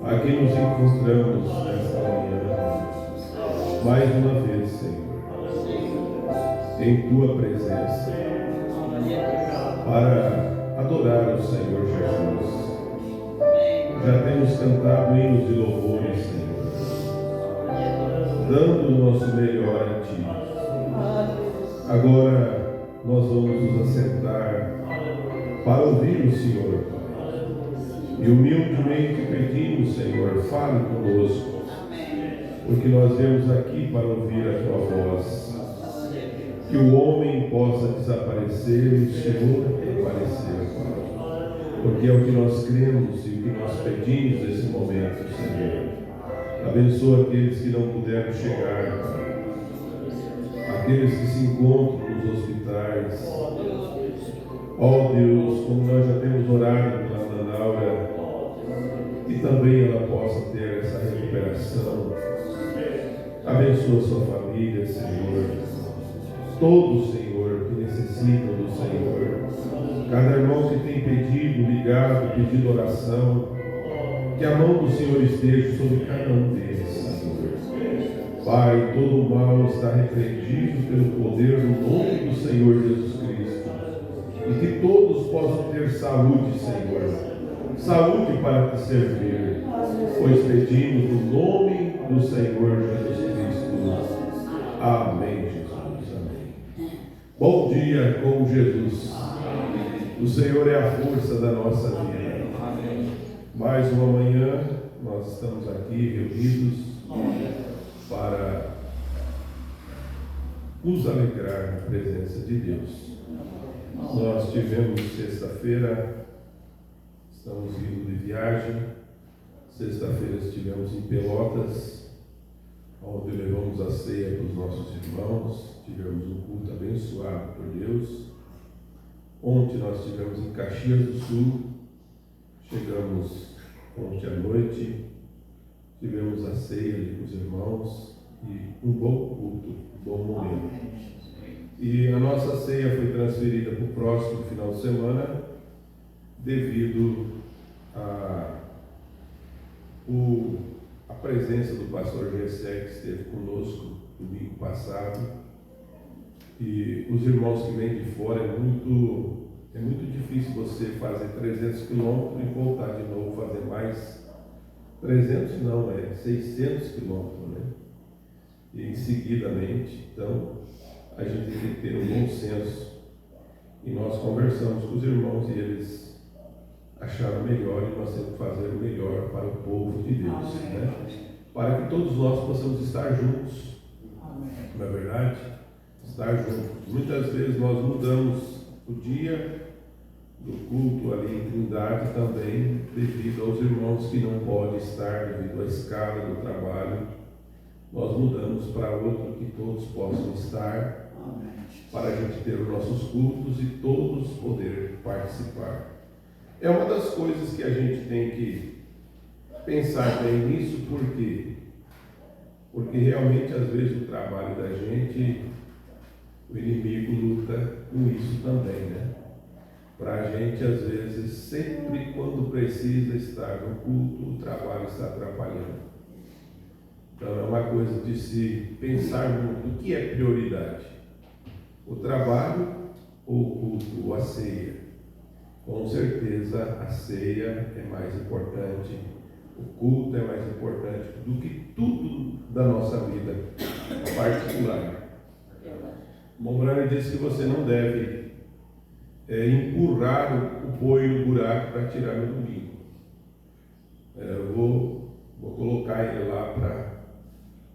Aqui nos encontramos nesta manhã, mais uma vez, Senhor, em Tua presença, para adorar o Senhor Jesus. Já temos cantado hinos de louvores, Senhor, dando o nosso melhor a Ti. Agora nós vamos nos assentar para ouvir o Senhor, Pai. E humildemente pedimos, Senhor, fale conosco, porque nós viemos aqui para ouvir a Tua voz. Que o homem possa desaparecer e o Senhor aparecer, Pai. Porque é o que nós cremos e o que nós pedimos nesse momento, Senhor. Abençoa aqueles que não puderam chegar, Pai. Aqueles que se encontram nos hospitais. Ó Deus, como nós já temos orado pela Ana, que também ela possa ter essa recuperação. Abençoa sua família, Senhor. Todos, Senhor, que necessitam do Senhor. Cada irmão que tem pedido, ligado, pedido oração, que a mão do Senhor esteja sobre cada um deles, Senhor. Pai, todo o mal está repreendido pelo poder do nome do Senhor Jesus Cristo. E que todos possam ter saúde, Senhor. Saúde para te servir, pois pedimos no nome do Senhor Jesus Cristo. Amém, Jesus. Amém. Bom dia com Jesus. O Senhor é a força da nossa vida. Mais uma manhã, nós estamos aqui reunidos para nos alegrar na presença de Deus. Nós tivemos sexta-feira, estamos indo de viagem. Sexta-feira estivemos em Pelotas, onde levamos a ceia para os nossos irmãos. Tivemos um culto abençoado por Deus. Ontem nós estivemos em Caxias do Sul. Chegamos ontem à noite. Tivemos a ceia ali com os irmãos e um bom culto, um bom momento. E a nossa ceia foi transferida para o próximo final de semana, devido a presença do pastor Gessé, que esteve conosco domingo passado. E os irmãos que vêm de fora, é muito difícil você fazer 300 quilômetros e voltar de novo, fazer mais 300 não, 600 quilômetros, né? E seguidamente. Então a gente tem que ter um bom senso. E nós conversamos com os irmãos e eles acharam melhor, e nós temos que fazer o melhor para o povo de Deus, né? Para que todos nós possamos estar juntos. Não é verdade? Estar juntos. Muitas vezes nós mudamos o dia do culto ali em Trindade também, devido aos irmãos que não podem estar, devido à escala do trabalho. Nós mudamos para outro que todos possam estar, para a gente ter os nossos cultos e todos poder participar. É uma das coisas que a gente tem que pensar bem nisso, porque realmente às vezes o trabalho da gente, o inimigo luta com isso também, né? Para a gente às vezes, sempre quando precisa estar no culto, o trabalho está atrapalhando. Então é uma coisa de se pensar muito o que é prioridade: o trabalho ou o culto ou a ceia. Com certeza a ceia é mais importante, o culto é mais importante do que tudo da nossa vida particular. Mombrani disse que você não deve empurrar o boi no buraco para tirar no domingo. Eu vou colocar ele lá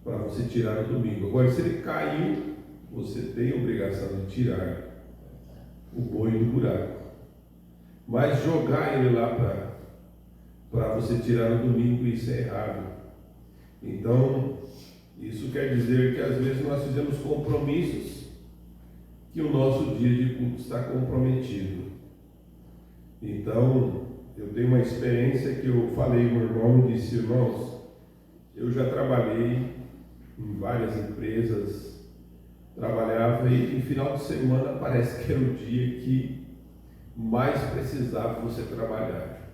para você tirar no domingo. Agora, se ele caiu, você tem a obrigação de tirar o boi do buraco. Mas jogar ele lá para você tirar no domingo, isso é errado. Então, isso quer dizer que às vezes nós fizemos compromissos que o nosso dia de culto está comprometido. Então, eu tenho uma experiência que eu falei com o irmão e disse: irmãos, eu já trabalhei em várias empresas, trabalhava e no final de semana parece que era o dia que mais precisava você trabalhar.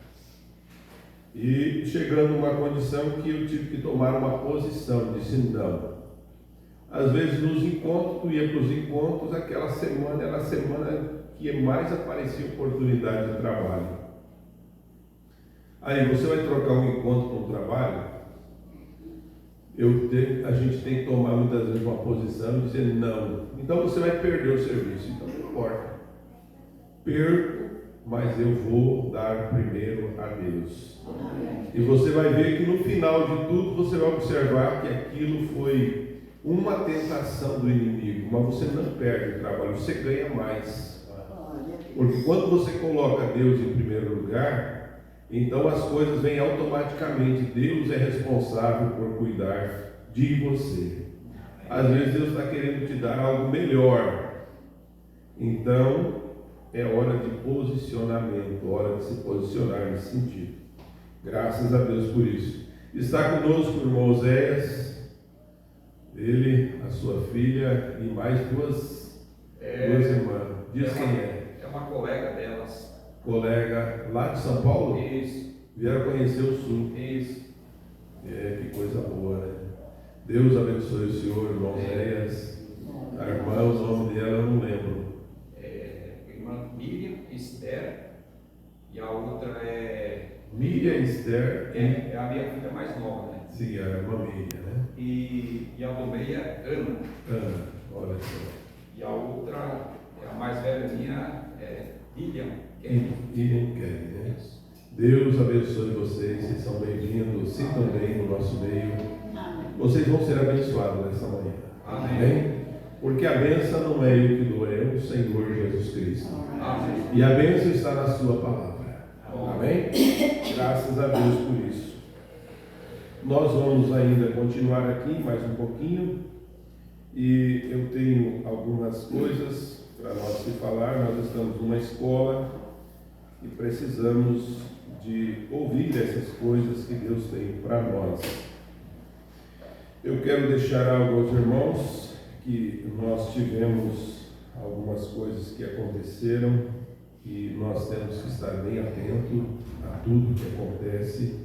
E chegando numa condição que eu tive que tomar uma posição, disse não. Às vezes nos encontros, tu ia para os encontros, aquela semana era a semana que mais aparecia oportunidade de trabalho. Aí você vai trocar um encontro com um trabalho, a gente tem que tomar muitas vezes uma posição e dizer não. Então você vai perder o serviço, então não importa. Perco, mas eu vou dar primeiro a Deus. E você vai ver que no final de tudo você vai observar que aquilo foi uma tentação do inimigo, mas você não perde o trabalho, você ganha mais. Porque quando você coloca Deus em primeiro lugar, então as coisas vêm automaticamente. Deus é responsável por cuidar de você. Às vezes Deus está querendo te dar algo melhor. Então é hora de posicionamento, hora de se posicionar nesse sentido. Graças a Deus por isso. Está conosco o irmão Oséias, ele, a sua filha e mais duas irmãs. Diz quem é? É uma colega delas. Colega lá de São Paulo? Isso. Vieram conhecer o Sul. Isso. Que coisa boa, né? Deus abençoe o senhor, irmão Oséias. A irmã, o nome dela eu não lembro. Irmã Miriam Esther, e a outra é Miriam Esther. É a minha filha mais nova, né? Sim, a irmã Miriam, né? E a do meio é Ana. Ana, olha só. E a outra, a mais velha minha, é Lilian. Lilian Kelly, né? Deus abençoe vocês são bem-vindos, sintam bem no nosso meio. Vocês vão ser abençoados nessa manhã. Amém? Porque a bênção não é eu que dou, é o Senhor Jesus Cristo. Amém. E a bênção está na sua palavra. Amém? Graças a Deus por isso. Nós vamos ainda continuar aqui mais um pouquinho. E eu tenho algumas coisas para nós se falar. Nós estamos numa escola e precisamos de ouvir essas coisas que Deus tem para nós. Eu quero deixar algo aos irmãos, que nós tivemos algumas coisas que aconteceram e nós temos que estar bem atento a tudo que acontece.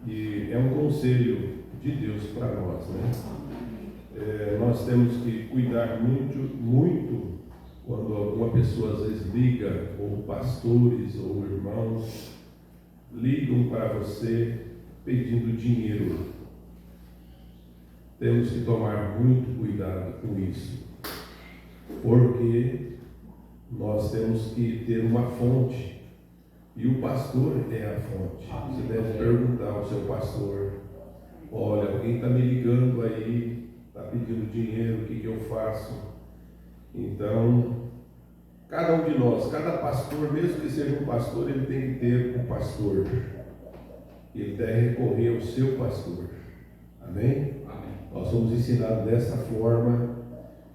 E é um conselho de Deus para nós, né? Nós temos que cuidar muito quando alguma pessoa às vezes liga, ou pastores ou irmãos ligam para você pedindo dinheiro. Temos que tomar muito cuidado com isso, porque nós temos que ter uma fonte, e o pastor é a fonte. Você deve perguntar ao seu pastor: olha, alguém está me ligando aí, está pedindo dinheiro, o que eu faço? Então, cada um de nós, cada pastor, mesmo que seja um pastor, ele tem que ter um pastor. Ele deve recorrer ao seu pastor. Amém? Amém. Nós somos ensinados dessa forma.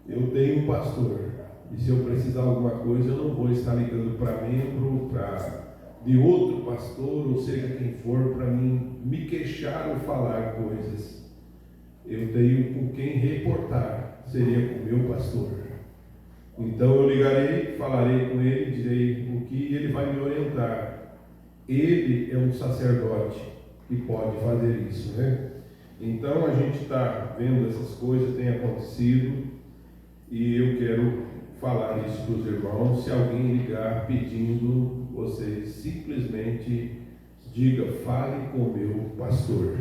Eu tenho um pastor, e se eu precisar de alguma coisa, eu não vou estar ligando para membro, de outro pastor, ou seja quem for, para mim me queixar ou falar coisas. Eu tenho com quem reportar, seria com o meu pastor. Então eu ligarei, falarei com ele, direi o que ele vai me orientar. Ele é um sacerdote que pode fazer isso, né? Então a gente está vendo essas coisas, tem acontecido, e eu quero falar isso para os irmãos. Se alguém ligar pedindo, vocês simplesmente diga: fale com o meu pastor.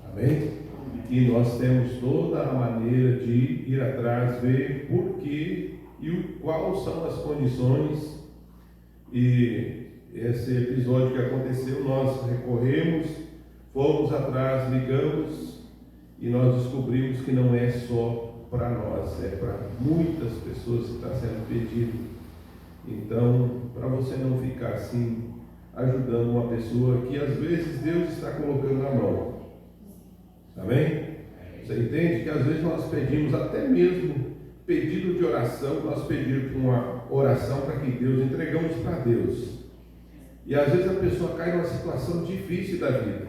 Amém? E nós temos toda a maneira de ir atrás, ver por que e quais são as condições. E esse episódio que aconteceu, nós recorremos, fomos atrás, ligamos, e nós descobrimos que não é só para nós, é para muitas pessoas que está sendo pedido. Então, para você não ficar assim, ajudando uma pessoa que às vezes Deus está colocando na mão. Amém? Você entende que às vezes nós pedimos, até mesmo pedido de oração, nós pedimos uma oração para que Deus, entregamos para Deus. E às vezes a pessoa cai numa situação difícil da vida,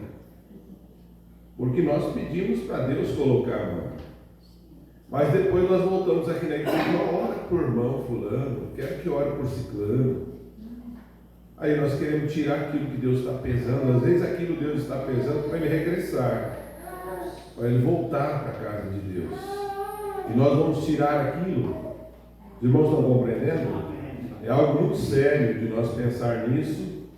porque nós pedimos para Deus colocar a mão. Mas depois nós voltamos aqui na igreja: ora por irmão fulano, quero que ore por ciclano. Aí nós queremos tirar aquilo que Deus está pesando. Às vezes aquilo Deus está pesando para ele regressar, para ele voltar para a casa de Deus. E nós vamos tirar aquilo. Os irmãos estão compreendendo? É algo muito sério de nós pensar nisso.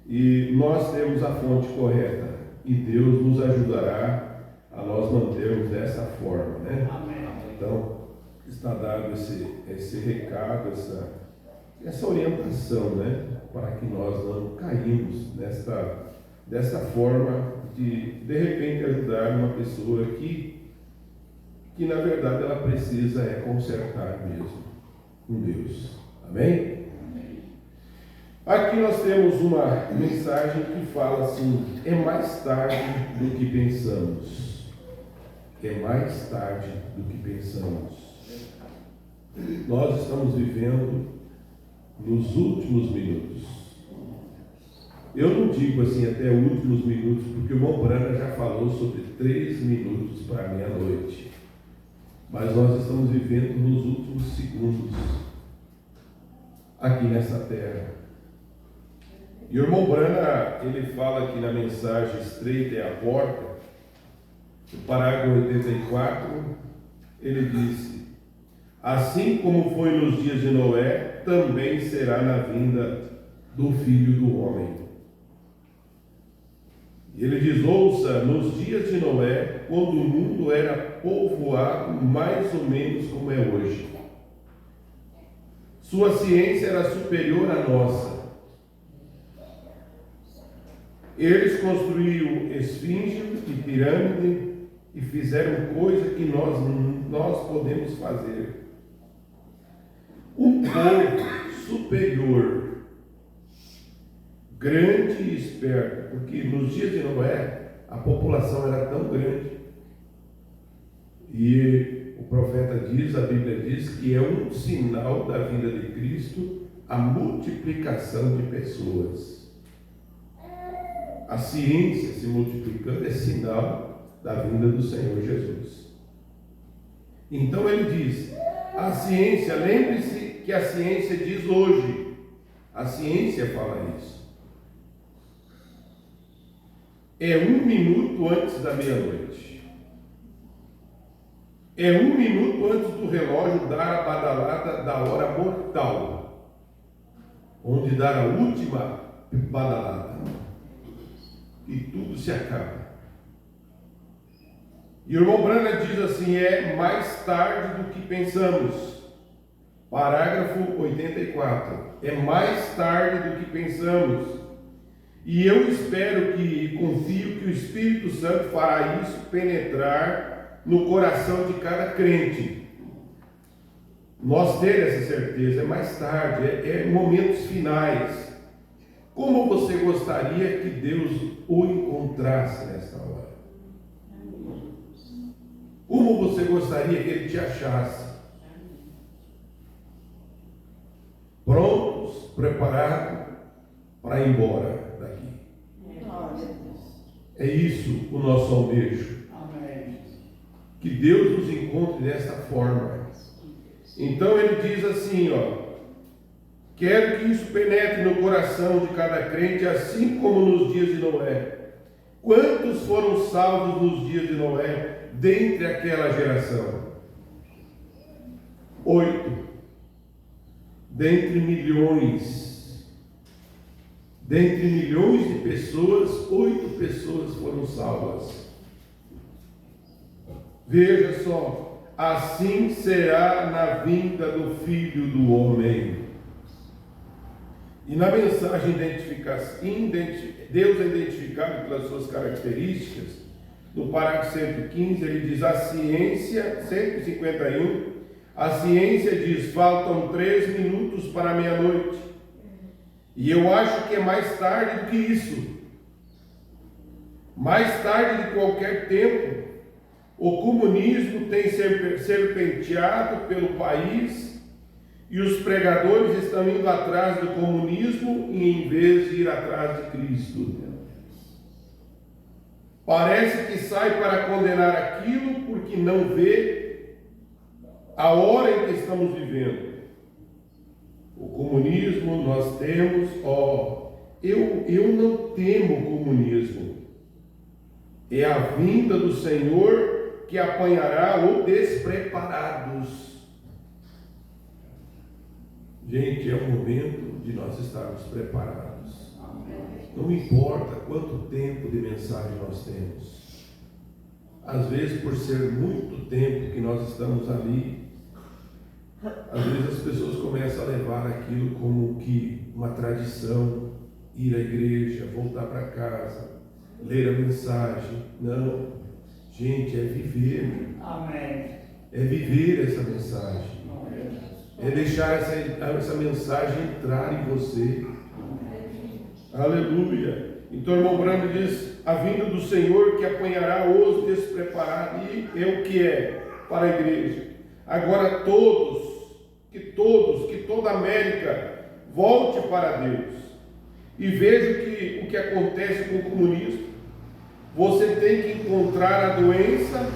E nós temos a fonte correta. E Deus nos ajudará a nós mantermos dessa forma, né? Então, está dado esse recado, essa orientação, né? Para que nós não caímos dessa forma de repente ajudar uma pessoa que na verdade ela precisa consertar mesmo com Deus. Amém? Aqui nós temos uma mensagem que fala assim: é mais tarde do que pensamos. É mais tarde do que pensamos. Nós estamos vivendo nos últimos minutos. Eu não digo assim até últimos minutos, porque o irmão Brana já falou sobre 3 minutos para meia-noite. Mas nós estamos vivendo nos últimos segundos aqui nessa terra. E o irmão Brana, ele fala aqui na mensagem Estreita é a Porta, no parágrafo 84, ele disse: assim como foi nos dias de Noé, também será na vinda do Filho do Homem. Ele diz: ouça, nos dias de Noé, quando o mundo era povoado mais ou menos como é hoje, sua ciência era superior à nossa. Eles construíram esfinge e pirâmide e fizeram coisa que nós podemos fazer. Um povo superior, grande e esperto, porque nos dias de Noé a população era tão grande, e o profeta diz, a Bíblia diz que é um sinal da vinda de Cristo a multiplicação de pessoas. A ciência se multiplicando é sinal da vinda do Senhor Jesus. Então ele diz: a ciência, lembre-se que a ciência diz hoje, a ciência fala isso, é 1 minuto antes da meia-noite, é 1 minuto antes do relógio dar a badalada da hora mortal, onde dar a última badalada, e tudo se acaba. E o irmão Brana diz assim: é mais tarde do que pensamos. Parágrafo 84. É mais tarde do que pensamos. E eu espero e confio que o Espírito Santo fará isso penetrar no coração de cada crente. Nós ter essa certeza, é mais tarde, é momentos finais. Como você gostaria que Deus o encontrasse nesta hora? Como você gostaria que Ele te achasse? Prontos, preparados para ir embora daqui. É isso o nosso almejo. Que Deus nos encontre desta forma. Então ele diz assim, quero que isso penetre no coração de cada crente, assim como nos dias de Noé. Quantos foram salvos nos dias de Noé, dentre aquela geração? 8. Dentre milhões de pessoas, 8 pessoas foram salvas. Veja só, assim será na vinda do Filho do Homem. E na mensagem Deus é identificado pelas suas características. No parágrafo 115 ele diz: a ciência, 151, a ciência diz: faltam 3 minutos para meia-noite. E eu acho que é mais tarde do que isso. Mais tarde de qualquer tempo, o comunismo tem serpenteado pelo país e os pregadores estão indo atrás do comunismo em vez de ir atrás de Cristo. Parece que sai para condenar aquilo porque não vê a hora em que estamos vivendo. O comunismo nós temos, eu não temo o comunismo. É a vinda do Senhor que apanhará os despreparados. Gente, é o momento de nós estarmos preparados. Não importa quanto tempo de mensagem nós temos. Às vezes, por ser muito tempo que nós estamos ali, às vezes as pessoas começam a levar aquilo como que uma tradição, ir à igreja, voltar para casa, ler a mensagem. Não, gente, é viver. Amém. É viver essa mensagem. É deixar essa mensagem entrar em você. Aleluia. Então, o irmão Branham diz: a vinda do Senhor que apanhará os despreparados, e é o que é para a igreja. Agora que toda a América volte para Deus e veja o que acontece com o comunismo. Você tem que encontrar a doença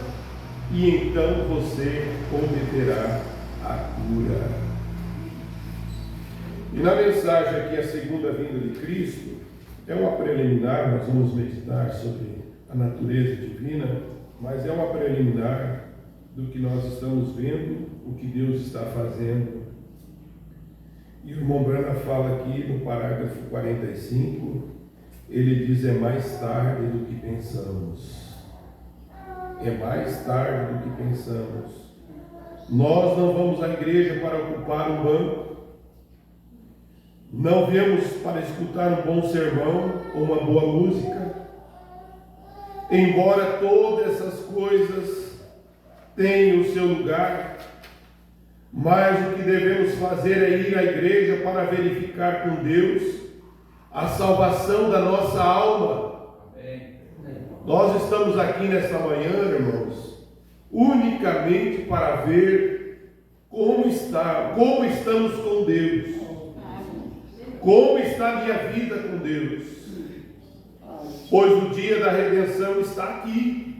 e então você obterá a cura. E na mensagem aqui, a segunda vinda de Cristo, é uma preliminar. Nós vamos meditar sobre a natureza divina, mas é uma preliminar do que nós estamos vendo, o que Deus está fazendo. E o irmão Branham fala aqui no parágrafo 45, ele diz: é mais tarde do que pensamos. É mais tarde do que pensamos. Nós não vamos à igreja para ocupar um banco, não viemos para escutar um bom sermão ou uma boa música. Embora todas essas coisas tenham o seu lugar, mas o que devemos fazer é ir à igreja para verificar com Deus a salvação da nossa alma. Amém. Nós estamos aqui nesta manhã, irmãos, unicamente para ver como estamos com Deus, como está a minha vida com Deus, pois o dia da redenção está aqui.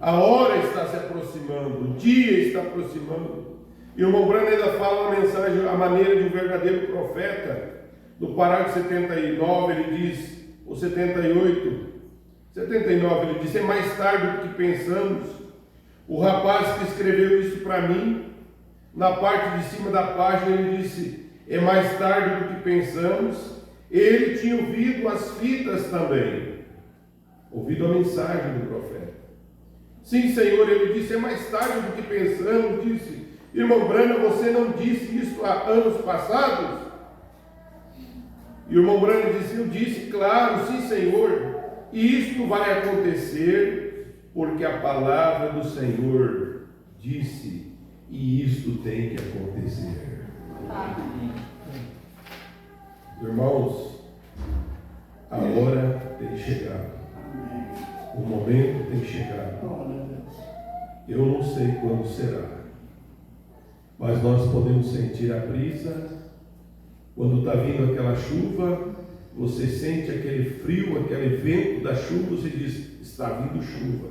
A hora está se aproximando, o dia está aproximando. E o irmão Branham ainda fala uma mensagem, a maneira de um verdadeiro profeta. No parágrafo 79 ele diz, ou 78, 79 ele diz: é mais tarde do que pensamos. O rapaz que escreveu isso para mim, na parte de cima da página ele disse: é mais tarde do que pensamos. Ele tinha ouvido as fitas também, ouvido a mensagem do profeta. Sim, Senhor, ele disse: é mais tarde do que pensamos. Disse: irmão Branham, você não disse isso há anos passados? E o irmão Branham disse: eu disse, claro, sim, Senhor. E isto vai acontecer porque a palavra do Senhor disse, e isto tem que acontecer. Irmãos, a hora tem chegado. O momento tem chegado. Eu não sei quando será, mas nós podemos sentir a brisa. Quando está vindo aquela chuva, você sente aquele frio, aquele vento da chuva, você diz: está vindo chuva.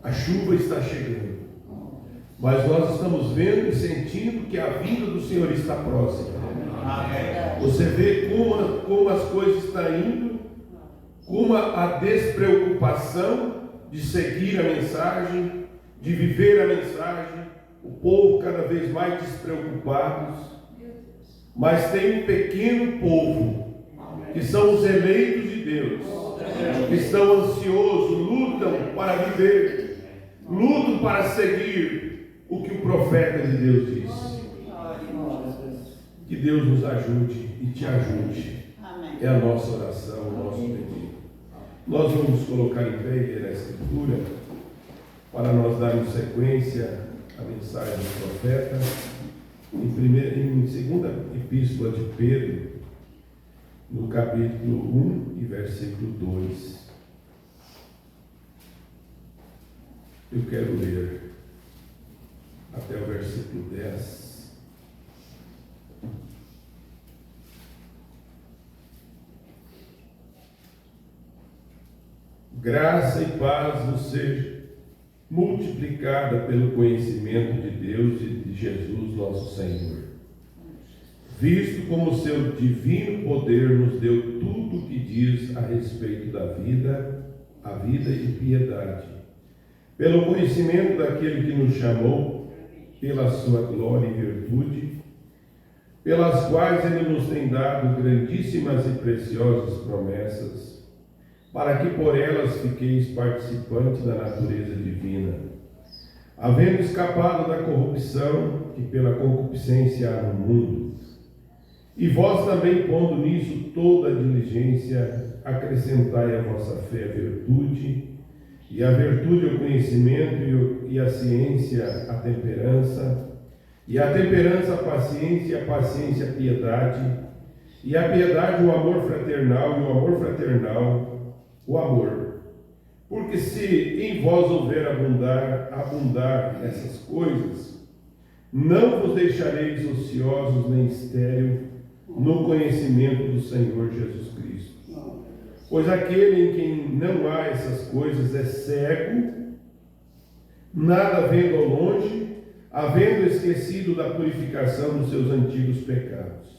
A chuva está chegando. Mas nós estamos vendo e sentindo que a vinda do Senhor está próxima. Você vê como as coisas estão indo, como a despreocupação de seguir a mensagem, de viver a mensagem, o povo cada vez mais despreocupados. Mas tem um pequeno povo, que são os eleitos de Deus, que estão ansiosos, lutam para viver, lutam para seguir o que o profeta de Deus disse. Que Deus nos ajude e te ajude. É a nossa oração, o nosso pedido. Nós vamos colocar em pé e ler a Escritura para nós darmos sequência à mensagem do profeta em segunda epístola de Pedro, no capítulo 1 e versículo 2. Eu quero ler até o versículo 10. Graça e paz nos seja multiplicada pelo conhecimento de Deus e de Jesus nosso Senhor, visto como seu divino poder nos deu tudo o que diz a respeito da vida, a vida e piedade, pelo conhecimento daquele que nos chamou, pela sua glória e virtude, pelas quais ele nos tem dado grandíssimas e preciosas promessas, para que por elas fiqueis participantes da natureza divina, havendo escapado da corrupção que pela concupiscência há no mundo. E vós também, pondo nisso toda a diligência, acrescentai à vossa fé a virtude, e a virtude o conhecimento, e a ciência a temperança, e a temperança a paciência, e a paciência a piedade, e a piedade o amor fraternal, e o amor fraternal o amor. Porque se em vós houver abundar essas coisas, não vos deixareis ociosos nem estéril no conhecimento do Senhor Jesus Cristo. Pois aquele em quem não há essas coisas é cego, nada vendo ao longe, havendo esquecido da purificação dos seus antigos pecados.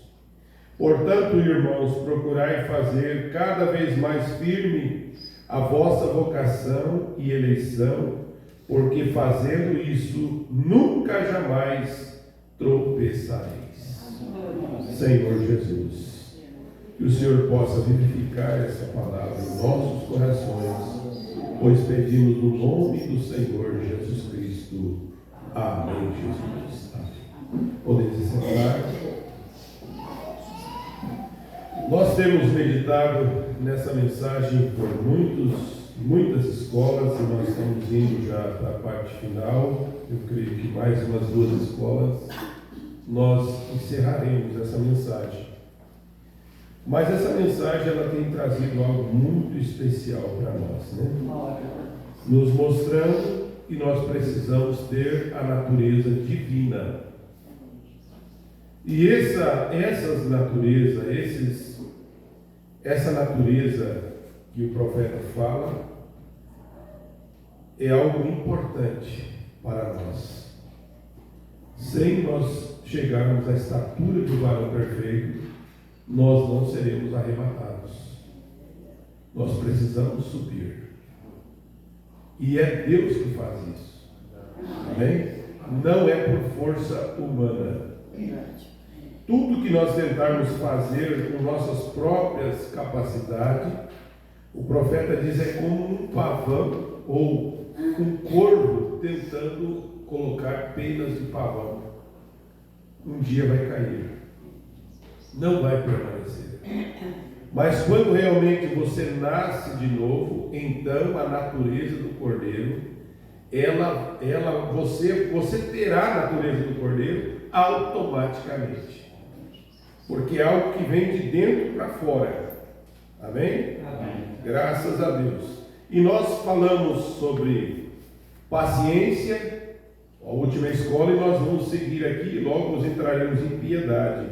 Portanto, irmãos, procurai fazer cada vez mais firme a vossa vocação e eleição, porque fazendo isso, nunca jamais tropeçareis. Senhor Jesus, que o Senhor possa vivificar essa palavra em nossos corações, pois pedimos no nome do Senhor Jesus Cristo. Amém, Jesus. Amém. Podemos se sentar. Nós temos meditado nessa mensagem por muitas escolas, e nós estamos indo já para a parte final. Eu creio que mais umas 2 escolas nós encerraremos essa mensagem. Mas essa mensagem ela tem trazido algo muito especial para nós, né? Nos mostrando que nós precisamos ter a natureza divina. E essa natureza que o profeta fala é algo importante para nós. Sem nós chegarmos à estatura de um varão perfeito, nós não seremos arrebatados. Nós precisamos subir. E é Deus que faz isso. Amém? Não é por força humana. Tudo que nós tentarmos fazer com nossas próprias capacidades, o profeta diz, é como um pavão ou um corvo tentando colocar penas de pavão. Um dia vai cair, não vai permanecer. Mas quando realmente você nasce de novo, então a natureza do cordeiro, você terá a natureza do cordeiro automaticamente. Porque é algo que vem de dentro para fora. Amém? Amém? Graças a Deus. E nós falamos sobre paciência, a última escola, e nós vamos seguir aqui e logo nós entraremos em piedade.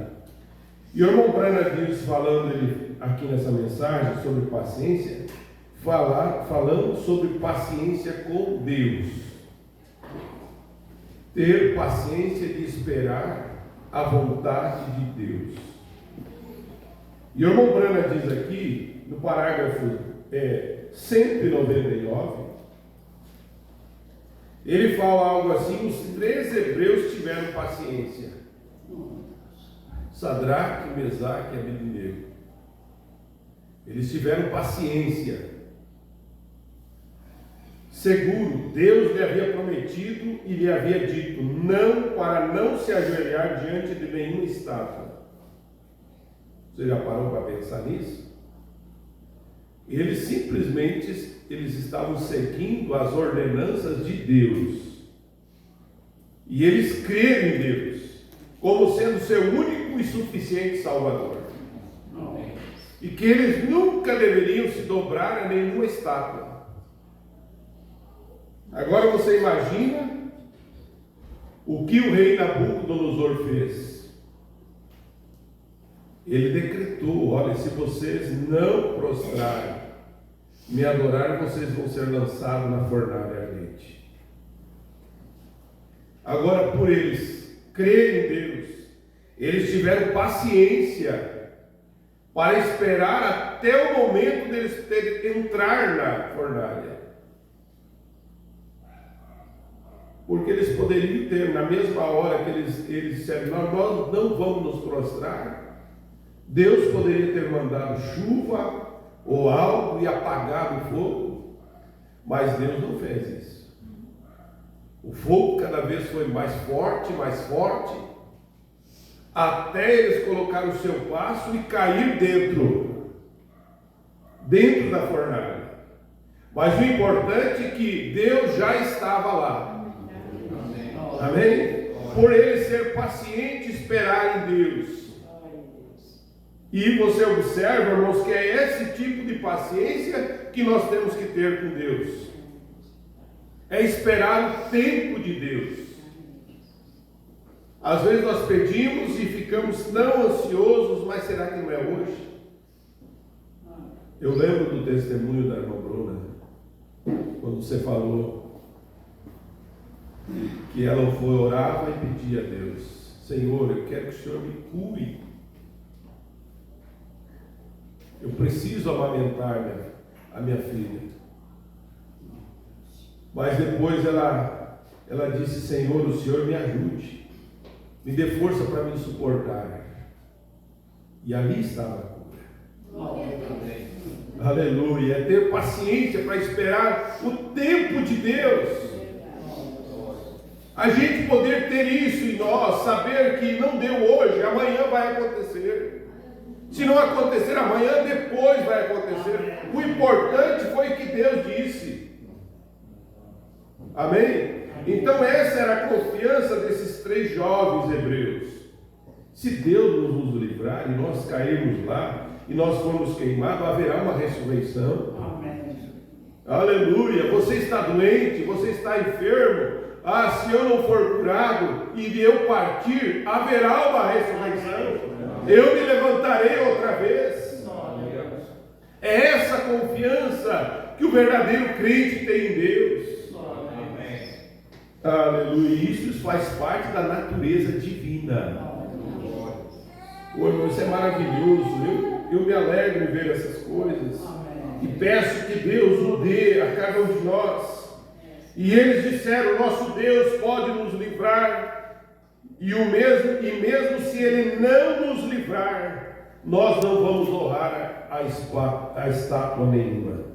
E o irmão Branham diz, falando aqui nessa mensagem sobre paciência, falando sobre paciência com Deus. Ter paciência de esperar a vontade de Deus. E o irmão Branham diz aqui, no parágrafo 199, ele fala algo assim: os 3 hebreus tiveram paciência. Sadraque, Mesaque e Abednego. Eles tiveram paciência. Seguro, Deus lhe havia prometido e lhe havia dito para não se ajoelhar diante de nenhuma estátua. Você já parou para pensar nisso? Eles simplesmente estavam seguindo as ordenanças de Deus. E eles creram em Deus como sendo seu único e suficiente Salvador. E que eles nunca deveriam se dobrar a nenhuma estátua. Agora você imagina o que o rei Nabucodonosor fez. Ele decretou: olha, se vocês não prostrarem, me adorarem, vocês vão ser lançados na fornalha ardente. Agora, por eles crerem em Deus, Eles tiveram paciência para esperar até o momento deles entrar na fornalha. Porque eles poderiam ter, na mesma hora que eles disseram, nós não vamos nos prostrar, Deus poderia ter mandado chuva ou algo e apagado o fogo, mas Deus não fez isso. O fogo cada vez foi mais forte, até eles colocar o seu passo e cair dentro da fornalha. Mas o importante é que Deus já estava lá. Amém? Por ele ser paciente, esperar em Deus. E você observa, irmãos, que é esse tipo de paciência que nós temos que ter com Deus. É esperar o tempo de Deus. Às vezes nós pedimos e ficamos tão ansiosos, mas será que não é hoje? Eu lembro do testemunho da irmã Bruna, quando você falou que ela orava e pedia a Deus: Senhor, eu quero que o Senhor me cure. Eu preciso amamentar a minha filha. Mas depois ela disse: Senhor, o Senhor me ajude, me dê força para me suportar. E ali estava a cura. Aleluia. É ter paciência para esperar o tempo de Deus. A gente poder ter isso em nós, saber que não deu hoje, amanhã vai acontecer. Se não acontecer amanhã, depois vai acontecer. O importante foi que Deus disse. Amém? Então essa era a confiança desses 3 jovens hebreus. Se Deus nos livrar e nós cairmos lá, e nós formos queimados, haverá uma ressurreição. Amém. Aleluia. Você está doente, você está enfermo. Se eu não for curado e eu partir, haverá uma ressurreição. Eu me levantarei outra vez. É essa confiança que o verdadeiro crente tem em Deus. Aleluia. Isso faz parte da natureza divina. Isso é maravilhoso. Eu me alegro em ver essas coisas. E peço que Deus o dê a cada um de nós. E eles disseram: nosso Deus pode nos livrar, e mesmo se Ele não nos livrar, nós não vamos honrar a estátua nenhuma.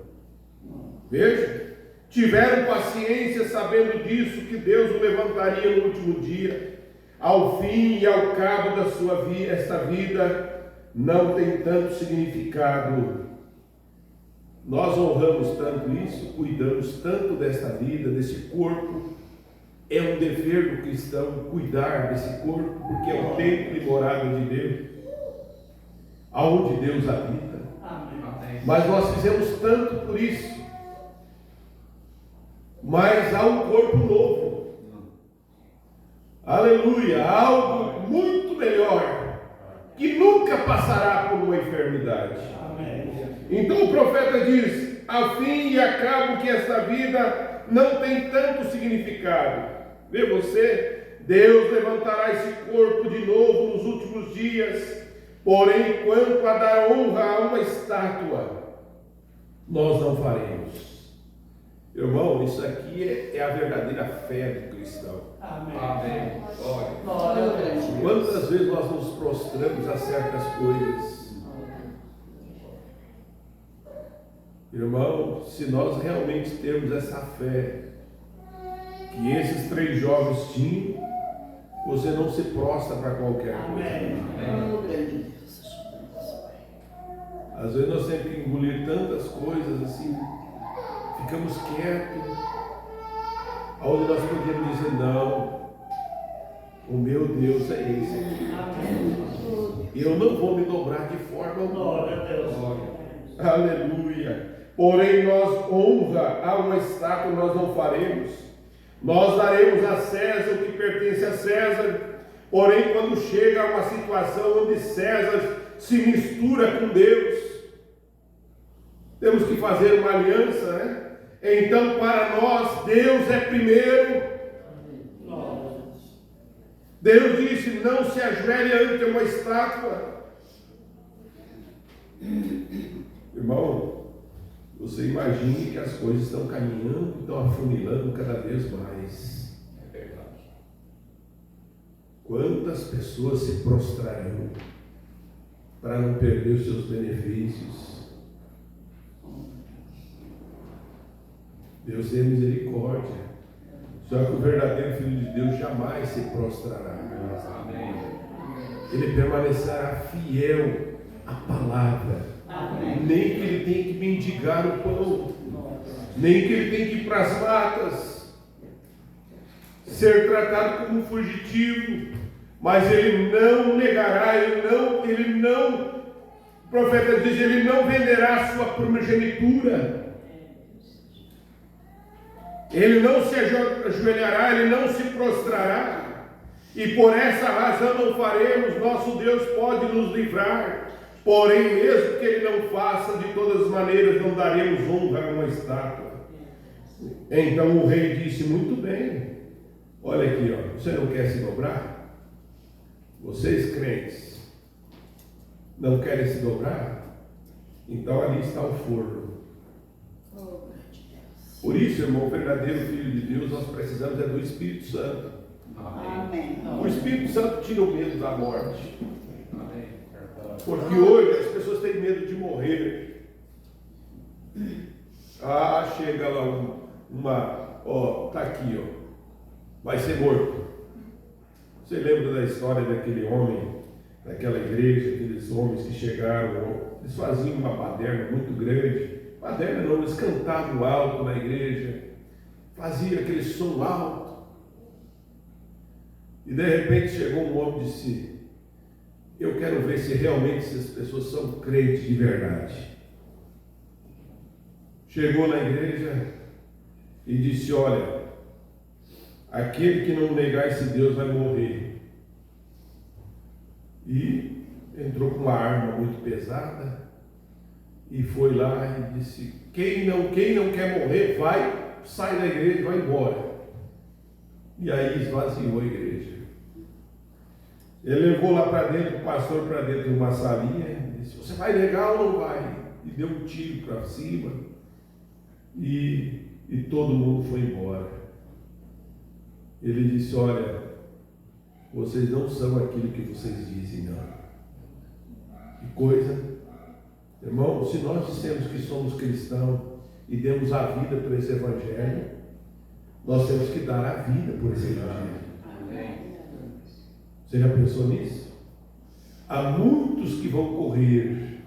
Veja, tiveram paciência sabendo disso, que Deus o levantaria no último dia. Ao fim e ao cabo da sua vida, esta vida não tem tanto significado. Nós honramos tanto isso, cuidamos tanto desta vida, desse corpo. É um dever do cristão cuidar desse corpo, porque é o templo e morada de Deus, aonde Deus habita. Amém. Mas nós fizemos tanto por isso. Mas há um corpo novo. Aleluia! Algo muito melhor, que nunca passará por uma enfermidade. Amém. Então o profeta diz: a fim e a cabo que esta vida não tem tanto significado. Vê você, Deus levantará esse corpo de novo nos últimos dias. Porém, quanto a dar honra a uma estátua, nós não faremos. Irmão, isso aqui é a verdadeira fé do cristão. Amém. Amém. Glória. Quantas vezes nós nos prostramos a certas coisas? Irmão, se nós realmente temos essa fé que esses 3 jovens tinham, você não se prostra para qualquer coisa. Amém. Às vezes nós temos que engolir tantas coisas assim, ficamos quietos, onde nós podíamos dizer: não, o meu Deus é esse aqui. Eu não vou me dobrar de forma alguma. Aleluia. Porém, nós honra a uma estátua nós não faremos. Nós daremos a César o que pertence a César. Porém, quando chega a uma situação onde César se mistura com Deus, temos que fazer uma aliança, né? Então, para nós, Deus é primeiro. Deus disse: não se ajoelhe ante uma estátua. Irmão, você imagine que as coisas estão caminhando, estão afunilando cada vez mais. É verdade. Quantas pessoas se prostrarão para não perder os seus benefícios? Deus tem misericórdia. Só que o verdadeiro Filho de Deus jamais se prostrará. Amém. Ele permanecerá fiel à palavra. Amém. Nem que ele tenha que mendigar o pão, nem que ele tenha que ir para as matas, ser tratado como um fugitivo, mas ele não negará, ele não, o profeta diz, ele não venderá a sua primogenitura. Ele não se ajoelhará, ele não se prostrará, e por essa razão não faremos. Nosso Deus pode nos livrar, porém, mesmo que ele não faça, de todas as maneiras não daremos honra a uma estátua. Então o rei disse: muito bem, olha aqui, ó, você não quer se dobrar? Vocês crentes não querem se dobrar? Então ali está o forno. Por isso, irmão, o verdadeiro Filho de Deus, nós precisamos do Espírito Santo. Amém. O Espírito Santo tira o medo da morte. Amém. Porque hoje as pessoas têm medo de morrer. Chega lá tá aqui, vai ser morto. Você lembra da história daquele homem, daquela igreja, aqueles homens que chegaram, eles faziam uma baderna muito grande. Baderna não, eles cantavam alto na igreja, faziam aquele som alto. E de repente chegou um homem e disse: eu quero ver se realmente essas pessoas são crentes de verdade. Chegou na igreja e disse: olha, aquele que não negar esse Deus vai morrer. E entrou com uma arma muito pesada e foi lá e disse: quem não quer morrer, sai da igreja, vai embora. E aí esvaziou a igreja. Ele levou lá para dentro, o pastor para dentro de uma salinha, e disse: você vai negar ou não vai? E deu um tiro para cima, e todo mundo foi embora. Ele disse: olha, vocês não são aquilo que vocês dizem, não. Que coisa. Irmão, se nós dissemos que somos cristãos e demos a vida por esse evangelho, nós temos que dar a vida por esse evangelho. Amém. Você já pensou nisso? Há muitos que vão correr,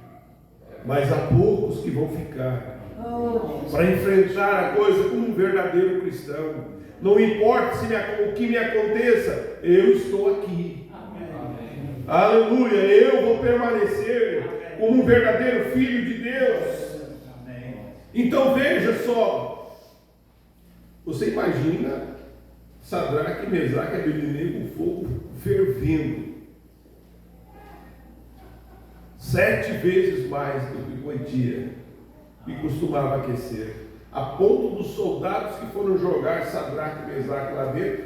mas há poucos que vão ficar para enfrentar a coisa como um verdadeiro cristão. Não importa o que me aconteça, eu estou aqui. Amém. Aleluia, eu vou permanecer como um verdadeiro filho de Deus. Então veja só, você imagina Sadraque, Mesaque e Abednego, o fogo fervendo 7 vezes mais do que quantia e costumava aquecer, a ponto dos soldados que foram jogar Sadraque e Mesaque lá dentro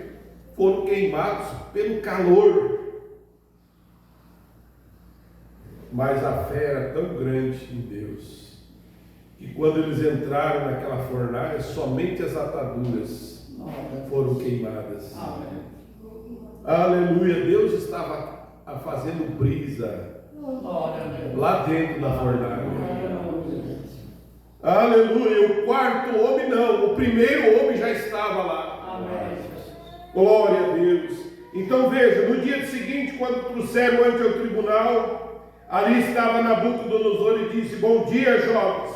foram queimados pelo calor. Mas a fé era tão grande em Deus que quando eles entraram naquela fornalha, somente as ataduras foram queimadas. Amém. Aleluia! Deus estava fazendo brisa lá dentro da fornalha. Aleluia! O quarto homem não, o primeiro homem já estava lá. Glória a Deus! Então veja, no dia seguinte, quando trouxeram ante o tribunal, ali estava Nabucodonosor e disse: bom dia, jovens,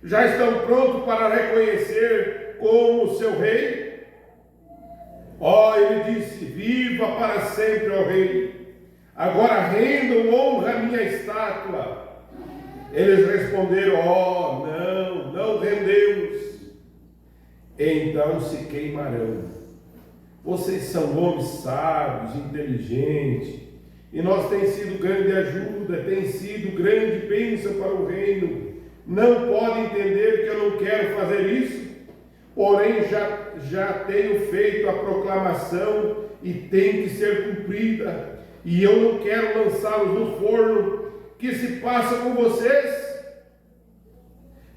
já estão prontos para reconhecer como seu rei? Ele disse: viva para sempre, ó rei, agora rendam honra à minha estátua. Eles responderam: não rendemos. Então se queimarão. Vocês são homens sábios, inteligentes, e nós tem sido grande ajuda, tem sido grande bênção para o reino. Não podem entender que eu não quero fazer isso? Porém já tenho feito a proclamação e tem que ser cumprida. E eu não quero lançá-los no forno. Que se passa com vocês?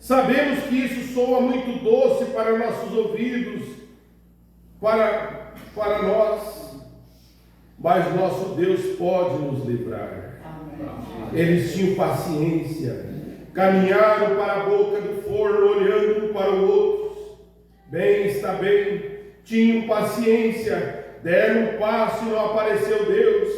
Sabemos que isso soa muito doce para nossos ouvidos, para nós, mas nosso Deus pode nos livrar. Eles tinham paciência, caminharam para a boca do forno, olhando um para o outro. Bem, está bem, tinham paciência, deram um passo e não apareceu Deus,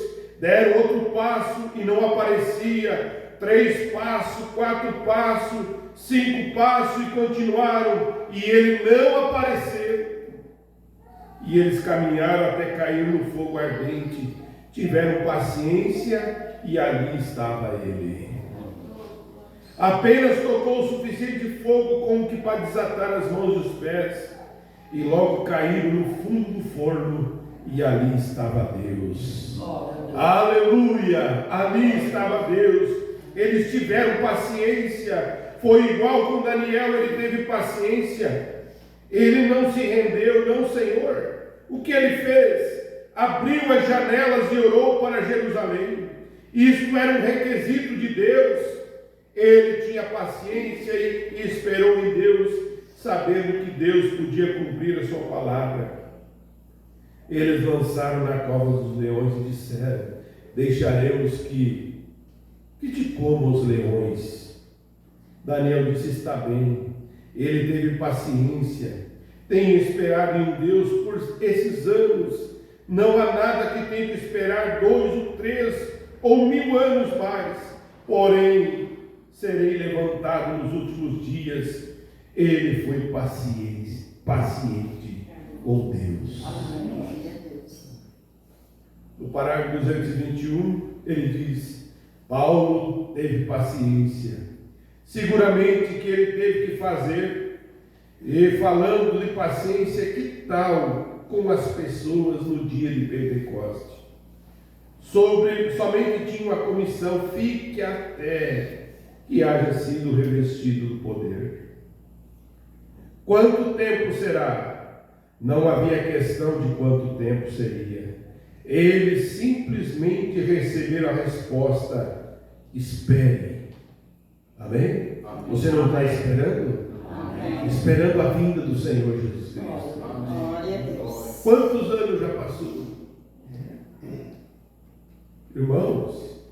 deram outro passo e não aparecia, 3 passos, 4 passos, 5 passos e continuaram, e ele não apareceu. E eles caminharam até cair no fogo ardente, tiveram paciência e ali estava ele. Apenas tocou o suficiente fogo como que para desatar as mãos e os pés, e logo caíram no fundo do forno, e ali estava Deus. Aleluia! Ali estava Deus. Eles tiveram paciência. Foi igual com Daniel, ele teve paciência. Ele não se rendeu, não, Senhor. O que ele fez? Abriu as janelas e orou para Jerusalém. Isto era um requisito de Deus. Ele tinha paciência e esperou em Deus, sabendo que Deus podia cumprir a sua palavra. Eles lançaram na cova dos leões e disseram: deixaremos que te comam os leões. Daniel disse: está bem. Ele teve paciência. Tenho esperado em Deus por esses anos. Não há nada que tenha que esperar 2 ou 3 ou 1000 anos mais. Porém, serei levantado nos últimos dias. Ele foi paciente com Deus. No parágrafo 221, ele diz: Paulo teve paciência. Seguramente que ele teve que fazer. E falando de paciência, que tal com as pessoas no dia de Pentecoste? Somente tinha uma comissão: fique até que haja sido revestido do poder. Quanto tempo será? Não havia questão de quanto tempo seria. Eles simplesmente receberam a resposta: espere. Amém? Amém. Você não está esperando? Amém. Esperando a vinda do Senhor Jesus Cristo. Amém. Quantos anos já passou? Irmãos,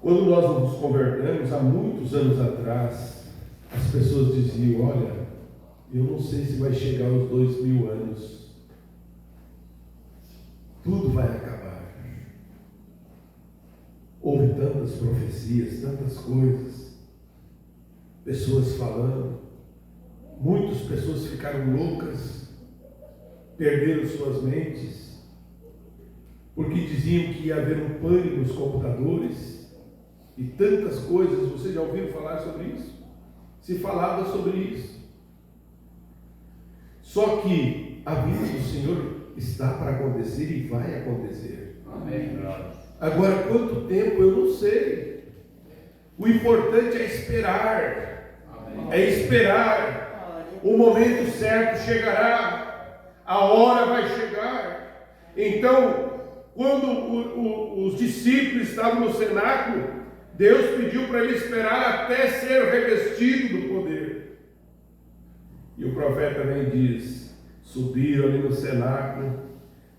quando nós nos convertemos, há muitos anos atrás, as pessoas diziam: olha, eu não sei se vai chegar aos 2000 anos. Tudo vai acabar. Houve tantas profecias, tantas coisas, pessoas falando, muitas pessoas ficaram loucas, perderam suas mentes, porque diziam que ia haver um pânico nos computadores, e tantas coisas. Vocês já ouviram falar sobre isso? Se falava sobre isso. Só que a vinda do Senhor está para acontecer e vai acontecer. Amém. Agora, quanto tempo eu não sei. O importante é esperar. Amém. É esperar. O momento certo chegará. A hora vai chegar. Então, quando os discípulos estavam no cenáculo, Deus pediu para ele esperar até ser revestido do poder. E o profeta também diz: subiram ali no cenáculo.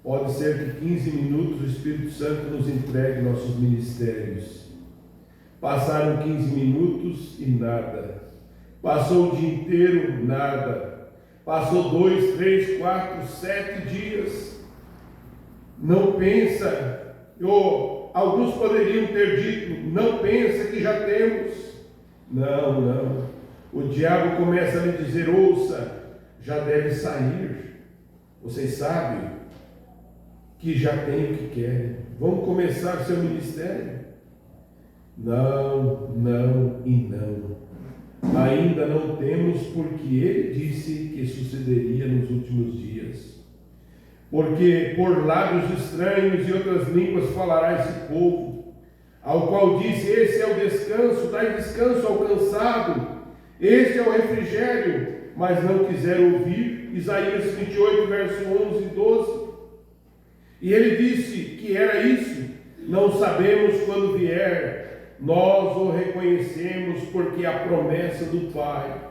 Pode ser que 15 minutos o Espírito Santo nos entregue nossos ministérios. Passaram 15 minutos e nada. Passou o dia inteiro, nada. Passou 2, 3, 4, 7 dias. Não pensa, alguns poderiam ter dito: não pensa que já temos. Não. O diabo começa a lhe dizer: ouça, já deve sair. Vocês sabem que já tem o que querem. Vamos começar o seu ministério? Não e não. Ainda não temos, porque ele disse que sucederia nos últimos dias. Porque por lábios estranhos e outras línguas falará esse povo, ao qual disse: esse é o descanso, dai descanso ao cansado, este é o refrigério, mas não quiseram ouvir. Isaías 28, verso 11 e 12. E ele disse que era isso. Não sabemos quando vier, nós o reconhecemos porque a promessa do Pai.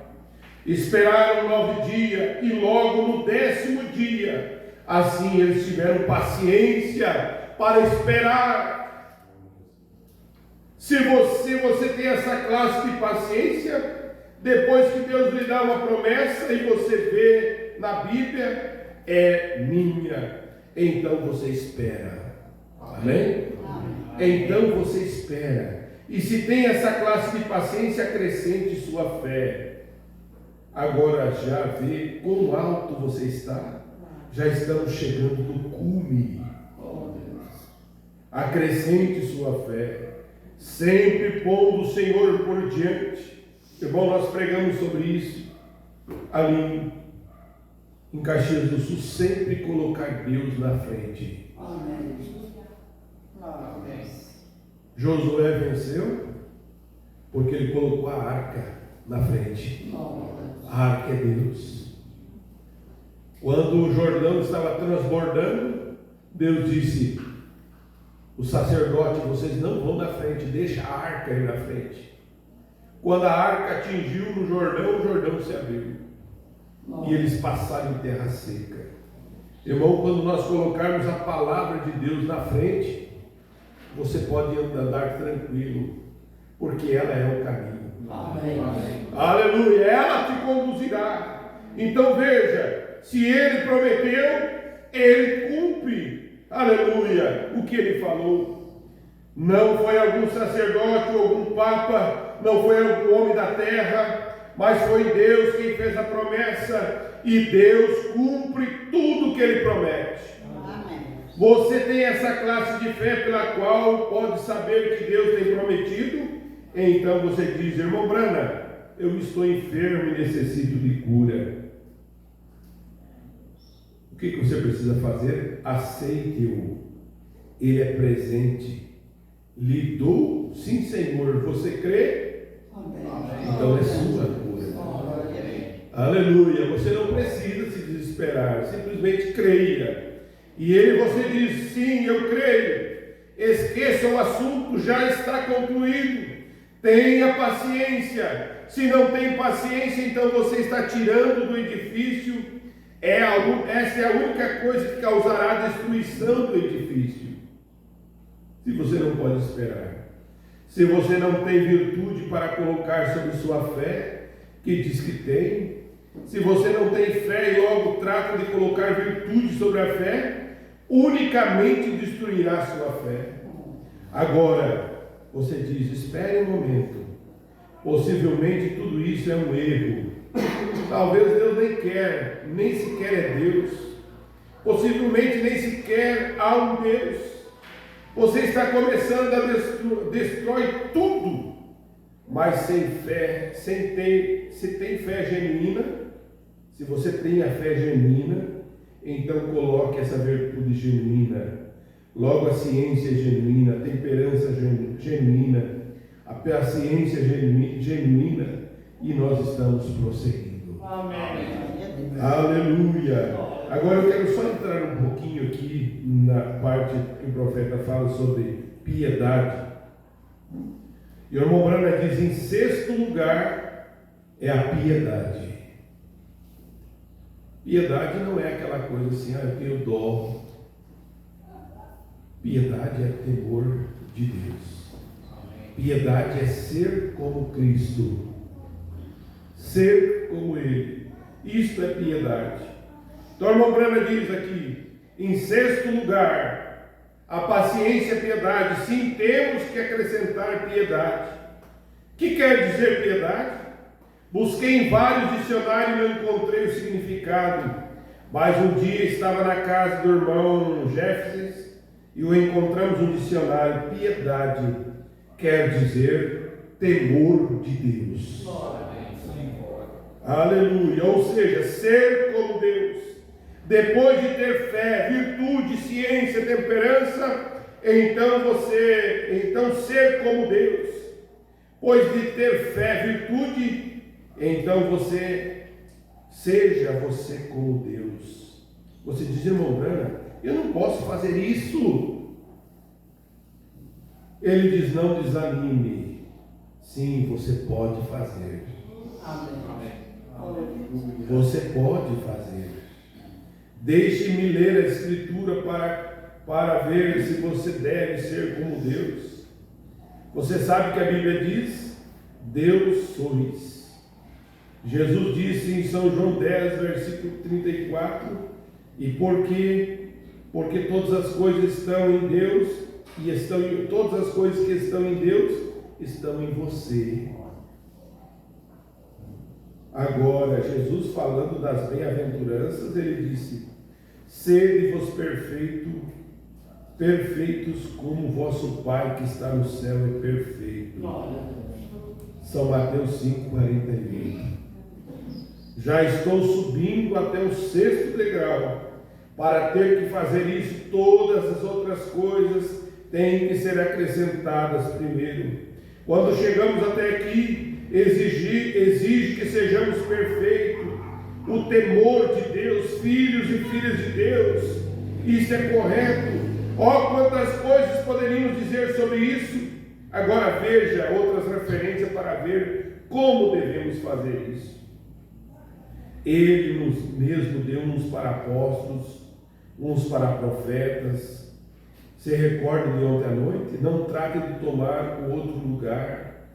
Esperaram 9 dias e logo no 10º dia, assim eles tiveram paciência para esperar. Se você tem essa classe de paciência, depois que Deus lhe dá uma promessa e você vê na Bíblia, é minha, então você espera. Amém? Então você espera. E se tem essa classe de paciência, acrescente sua fé. Agora já vê quão alto você está. Já estamos chegando no cume. Acrescente sua fé. Sempre pondo o Senhor por diante. Irmão, nós pregamos sobre isso ali em Caxias do Sul. Sempre colocar Deus na frente. Josué venceu porque ele colocou a arca na frente. A arca é Deus. Quando o Jordão estava transbordando, Deus disse: o sacerdote, vocês não vão na frente, deixa a arca ir na frente. Quando a arca atingiu no Jordão, o Jordão se abriu e eles passaram em terra seca. Irmão, quando nós colocarmos a palavra de Deus na frente, você pode andar tranquilo, porque ela é o caminho. Amém. Aleluia, ela te conduzirá. Então veja, se ele prometeu, ele cumpre. Aleluia, o que ele falou. Não foi algum sacerdote ou algum papa, não foi algum homem da terra, mas foi Deus quem fez a promessa, e Deus cumpre tudo que ele promete. Você tem essa classe de fé pela qual pode saber o que Deus tem prometido? Então você diz: irmão Brana, eu estou enfermo e necessito de cura. O que você precisa fazer? Aceite-o. Ele é presente. Lhe dou, sim, Senhor. Você crê? Amém. Então é sua cura. Aleluia. Você não precisa se desesperar. Simplesmente creia. E você diz: sim, eu creio. Esqueça o assunto, já está concluído. Tenha paciência. Se não tem paciência, então você está tirando do edifício. Essa é a única coisa que causará a destruição do edifício. Se você não pode esperar. Se você não tem virtude para colocar sobre sua fé, que diz que tem. Se você não tem fé e logo trata de colocar virtude sobre a fé, unicamente destruirá sua fé. Agora, você diz: espere um momento. Possivelmente tudo isso é um erro. Talvez Deus nem sequer é Deus. Possivelmente nem sequer há um Deus. Você está começando a destrói tudo, mas sem fé, se tem fé genuína, se você tem a fé genuína, então coloque essa virtude genuína, logo a ciência genuína, a temperança genuína, a paciência genuína, e nós estamos prosseguindo. Amém. Aleluia. Agora eu quero só entrar um pouquinho aqui na parte que o profeta fala sobre piedade. E o irmão Brana diz: em sexto lugar é a piedade. Piedade não é aquela coisa assim: eu tenho dó. Piedade é temor de Deus. Piedade é ser como Cristo, ser como Ele. Isto é piedade. Então o irmão Brana diz aqui: em sexto lugar, a paciência é piedade. Sim, temos que acrescentar piedade. O que quer dizer piedade? Busquei em vários dicionários e não encontrei o significado, mas um dia estava na casa do irmão Jefferson e o encontramos no dicionário. Piedade quer dizer temor de Deus. Aleluia. Ou seja, ser como Deus. Depois de ter fé, virtude, ciência, temperança, então ser como Deus. Pois de ter fé, virtude, então seja você como Deus. Você diz: irmão Brana, eu não posso fazer isso. Ele diz, não desanime. Sim, você pode fazer. Você pode fazer. Deixe-me ler a Escritura para ver se você deve ser como Deus. Você sabe que a Bíblia diz, Deus sois. Jesus disse em São João 10, versículo 34, e porque todas as coisas estão em Deus, e todas as coisas que estão em Deus, estão em você. Agora, Jesus falando das bem-aventuranças, ele disse, sede-vos perfeitos como vosso Pai que está no céu é perfeito. São Mateus 5, 41. Já estou subindo até o 6º degrau. Para ter que fazer isso, todas as outras coisas têm que ser acrescentadas primeiro. Quando chegamos até aqui, exige que sejamos perfeitos. O temor de Deus, filhos e filhas de Deus, isso é correto. Quantas coisas poderíamos dizer sobre isso? Agora veja outras referências para ver como devemos fazer isso. Ele nos mesmo deu uns para apóstolos, uns para profetas. Se recorda de ontem à noite? Não trate de tomar o outro lugar.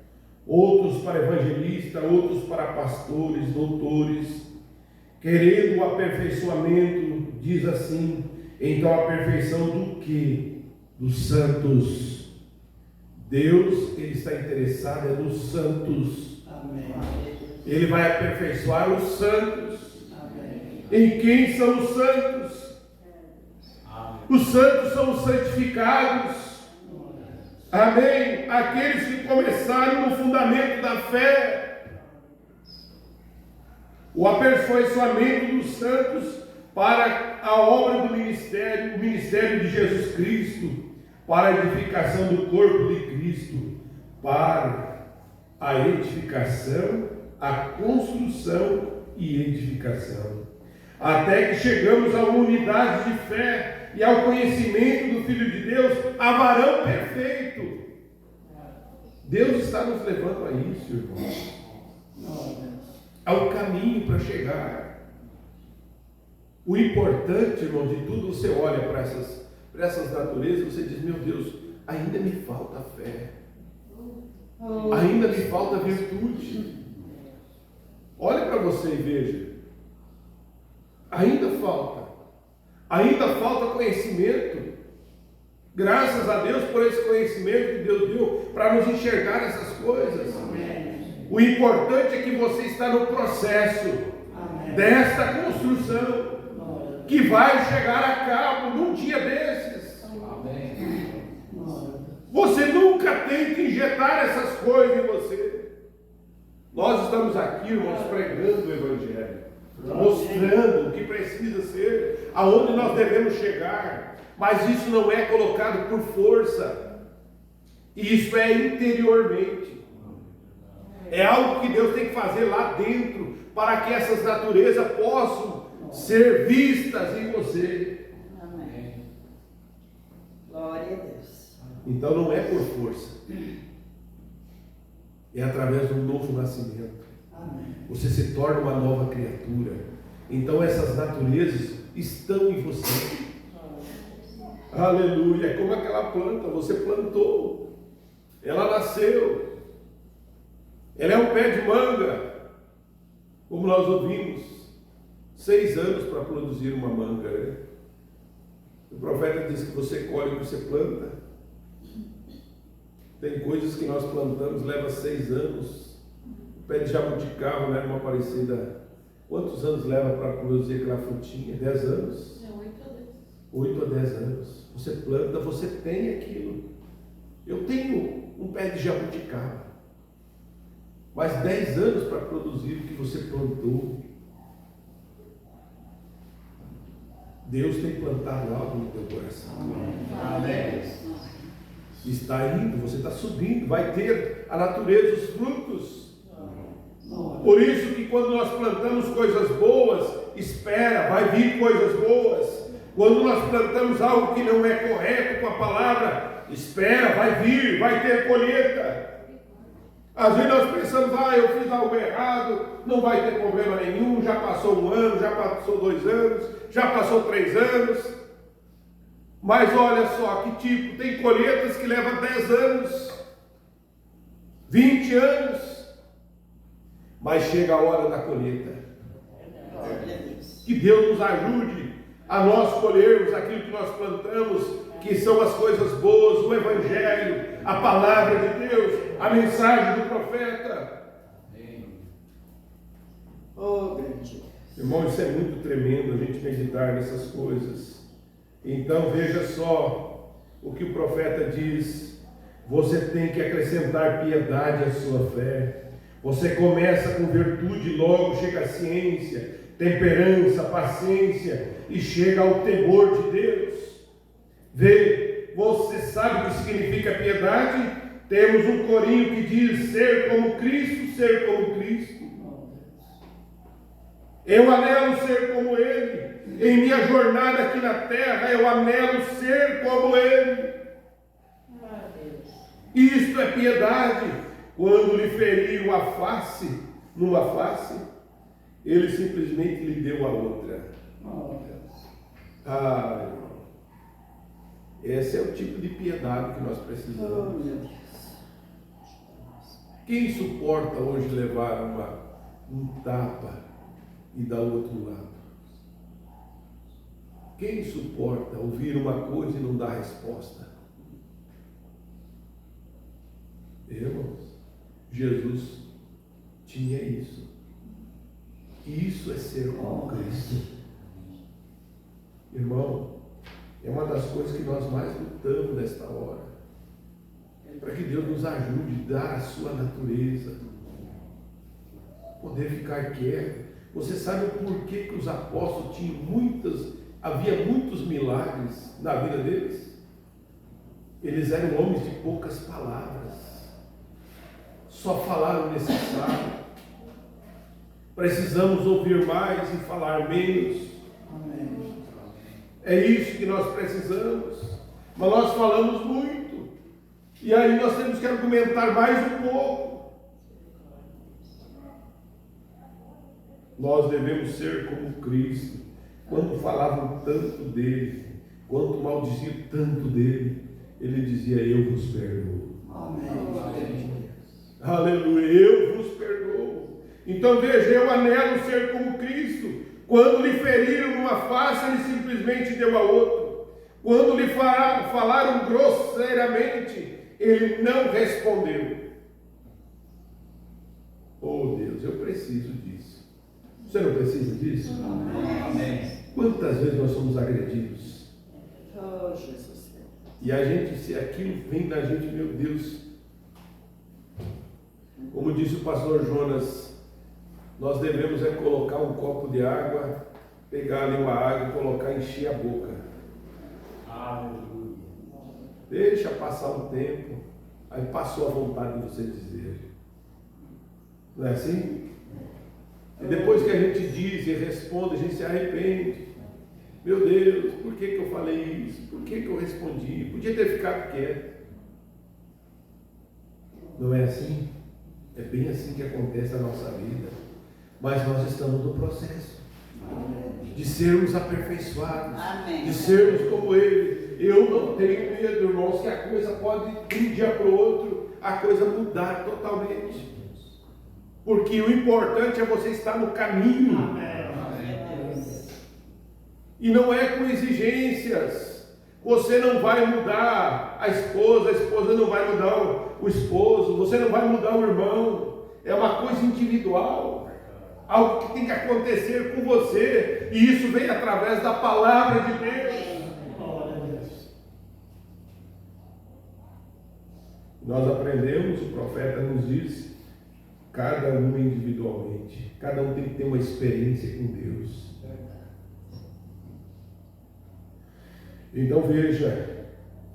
Outros para evangelistas, outros para pastores, doutores. Querendo o aperfeiçoamento, diz assim, então a perfeição do quê? Dos santos. Deus, Ele está interessado nos santos. Amém. Ele vai aperfeiçoar os santos. Amém. Em quem são os santos? Amém. Os santos são os santificados. Amém. Aqueles que começaram no fundamento da fé. O aperfeiçoamento dos santos para a obra do ministério, o ministério de Jesus Cristo, para a edificação do corpo de Cristo, para a edificação, a construção e edificação, até que chegamos a uma unidade de fé e ao conhecimento do Filho de Deus, a varão perfeito. Deus está nos levando a isso, irmãos, ao caminho para chegar. O importante, irmão, de tudo, você olha para essas naturezas, você diz, meu Deus, ainda me falta fé, ainda me falta virtude. Olhe para você e veja, ainda falta conhecimento. Graças a Deus por esse conhecimento que Deus deu para nos enxergar essas coisas. Amém. O importante é que você está no processo, amém, desta construção, que vai chegar a cabo num dia desses. Amém. Você nunca tem que injetar essas coisas em você. Nós estamos aqui, irmãos, pregando o Evangelho, mostrando o que precisa ser, aonde nós devemos chegar, mas isso não é colocado por força, isso é interiormente, é algo que Deus tem que fazer lá dentro, para que essas naturezas possam ser vistas em você. Amém. Glória a Deus. Então não é por força, é através do novo nascimento. Amém. Você se torna uma nova criatura. Então essas naturezas estão em você. Aleluia. É como aquela planta, você plantou, ela nasceu, ela é um pé de manga, como nós ouvimos, 6 anos para produzir uma manga, né? O profeta diz que você colhe o que você planta. Tem coisas que nós plantamos, leva 6 anos. O pé de jabuticaba, né, uma parecida. Quantos anos leva para produzir aquela frutinha? 10 anos? 8 a 10 anos. Você planta, você tem aquilo. Eu tenho um pé de jabuticaba, mas 10 anos para produzir o que você plantou. Deus tem plantado algo no teu coração. Amém. Está indo, você está subindo, vai ter a natureza, os frutos. Por isso que quando nós plantamos coisas boas, espera, vai vir coisas boas. Quando nós plantamos algo que não é correto com a palavra, espera, vai vir, vai ter colheita. Às vezes nós pensamos, eu fiz algo errado, não vai ter problema nenhum, já passou 1 ano, já passou 2 anos, já passou 3 anos. Mas olha só que tipo, tem colheitas que levam 10 anos, 20 anos, mas chega a hora da colheita. Que Deus nos ajude a nós colhermos aquilo que nós plantamos, que são as coisas boas, o Evangelho, a palavra de Deus, a mensagem do profeta. Irmão, isso é muito tremendo, a gente meditar nessas coisas. Então veja só o que o profeta diz: você tem que acrescentar piedade à sua fé. Você começa com virtude, logo chega a ciência, temperança, paciência e chega ao temor de Deus. Vê, você sabe o que significa piedade? Temos um corinho que diz ser como Cristo, ser como Cristo. Eu anelo ser como Ele. Em minha jornada aqui na terra, eu anelo ser como Ele. Isto é piedade. Quando lhe feriram a face, numa face, Ele simplesmente lhe deu a outra. Irmão. Esse é o tipo de piedade que nós precisamos. Quem suporta hoje levar um tapa e dar o outro lado? Quem suporta ouvir uma coisa e não dar resposta? Irmãos, Jesus tinha isso. Isso é ser como Cristo. Irmão, é uma das coisas que nós mais lutamos nesta hora. Para que Deus nos ajude a dar a sua natureza. Poder ficar quieto. Você sabe por que os apóstolos tinham havia muitos milagres na vida deles? Eles eram homens de poucas palavras. Só falaram o necessário. Precisamos ouvir mais e falar menos. É isso que nós precisamos. Mas nós falamos muito. E aí nós temos que argumentar mais um pouco. Nós devemos ser como Cristo. Quando falavam tanto dele, quando maldiziam tanto dele, ele dizia: eu vos perdoo. Amém. Aleluia, eu vos perdoo. Então veja, eu anelo ser como Cristo. Quando lhe feriram numa face, ele simplesmente deu a outra. Quando lhe falaram grosseiramente, ele não respondeu. Oh Deus, eu preciso disso. Você não precisa disso? Amém. Quantas vezes nós somos agredidos? Oh, Jesus. E a gente, se aquilo vem da gente, meu Deus. Como disse o pastor Jonas, nós devemos colocar um copo de água, pegar ali uma água e colocar, encher a boca. Aleluia. Deixa passar um tempo, aí passou a vontade de você dizer. Não é assim? E depois que a gente diz e responde, a gente se arrepende. Meu Deus, por que eu falei isso? Por que eu respondi? Podia ter ficado quieto. Não é assim? É bem assim que acontece na nossa vida. Mas nós estamos no processo de sermos aperfeiçoados, de sermos como Ele. Eu não tenho medo, irmãos, que a coisa pode, de um dia para o outro, a coisa mudar totalmente. Porque o importante é você estar no caminho. E não é com exigências. Você não vai mudar a esposa não vai mudar o esposo, você não vai mudar o irmão. É uma coisa individual. Algo que tem que acontecer com você. E isso vem através da palavra de Deus. Nós aprendemos, o profeta nos diz, cada um individualmente. Cada um tem que ter uma experiência com Deus. Então veja,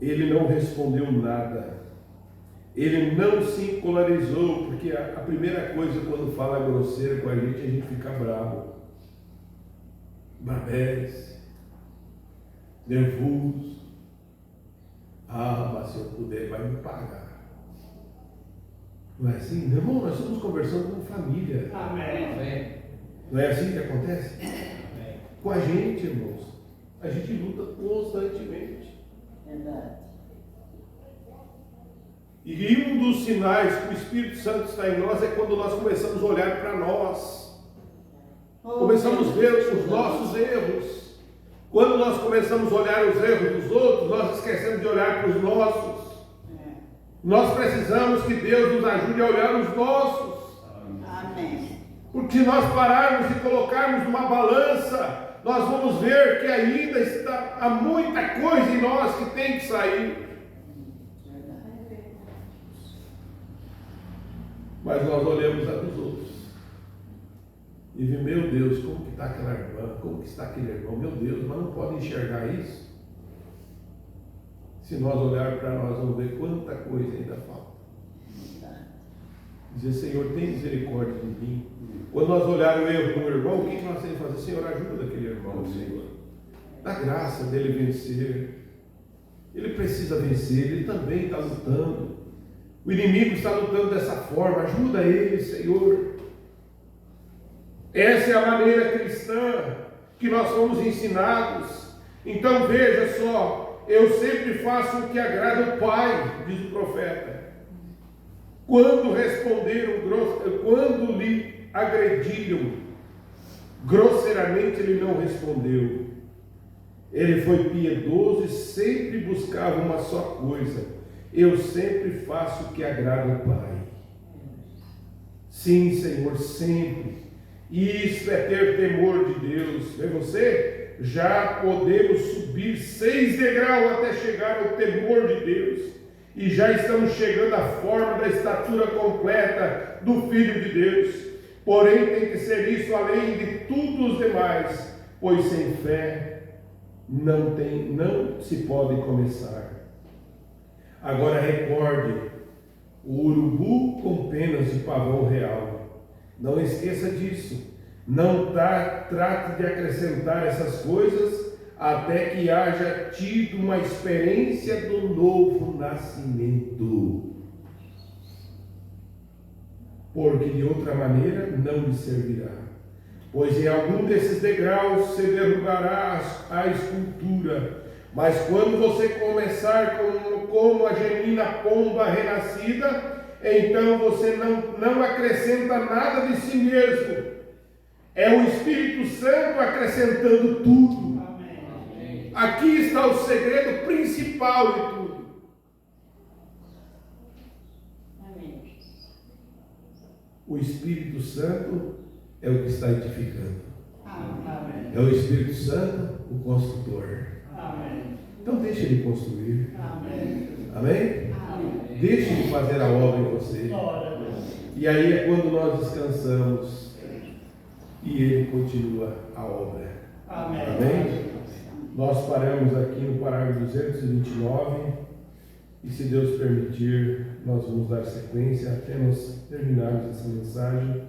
ele não respondeu nada. Ele não se encolarizou, porque a primeira coisa quando fala grosseiro com a gente fica bravo. Bravés. nervoso. Ah, mas se eu puder, vai me pagar. Não é assim? Meu irmão, nós estamos conversando com família. Amém. Não é assim que acontece? Amém. Com a gente, irmãos. A gente luta constantemente. Verdade. E um dos sinais que o Espírito Santo está em nós é quando nós começamos a olhar para nós. Começamos a ver os nossos erros. Quando nós começamos a olhar os erros dos outros, nós esquecemos de olhar para os nossos. Nós precisamos que Deus nos ajude a olhar os nossos. Amém. Porque se nós pararmos e colocarmos numa balança, nós vamos ver que ainda há muita coisa em nós que tem que sair. Mas nós olhamos a dos outros e vemos, meu Deus, como que está aquela irmã, como que está aquele irmão, meu Deus, mas não pode enxergar isso. Se nós olharmos para nós, vamos ver quanta coisa ainda falta. Dizer, Senhor, tem misericórdia de mim. Quando nós olharmos o erro do irmão, o que nós temos que fazer? Senhor, ajuda aquele irmão, Senhor. Dá graça dele vencer. Ele precisa vencer, ele também está lutando. O inimigo está lutando dessa forma, ajuda ele, Senhor. Essa é a maneira cristã que nós fomos ensinados. Então veja só, eu sempre faço o que agrada o Pai, diz o profeta. Quando lhe agrediram grosseiramente, ele não respondeu. Ele foi piedoso e sempre buscava uma só coisa: eu sempre faço o que agrada ao Pai. Sim, Senhor, sempre. Isso é ter temor de Deus. Vê você? Já podemos subir 6 degraus até chegar ao temor de Deus. E já estamos chegando à forma da estatura completa do Filho de Deus. Porém, tem que ser isso além de tudo os demais, pois sem fé não se pode começar. Agora recorde, o urubu com penas de pavão real. Não esqueça disso. Não trate de acrescentar essas coisas até que haja tido uma experiência do novo nascimento. Porque de outra maneira não lhe servirá. Pois em algum desses degraus se derrubará a escultura. Mas quando você começar como a genuína pomba renascida, então você não acrescenta nada de si mesmo. É o Espírito Santo acrescentando tudo. Amém. Aqui está o segredo principal de tudo. Amém. O Espírito Santo é o que está edificando. Amém. É o Espírito Santo o construtor. Amém. Então deixe ele construir. Amém. Amém? Amém. Deixe ele fazer a obra em você. E aí é quando nós descansamos e ele continua a obra. Amém. Amém? Nós paramos aqui no parágrafo 229 e, se Deus permitir, nós vamos dar sequência até nós terminarmos essa mensagem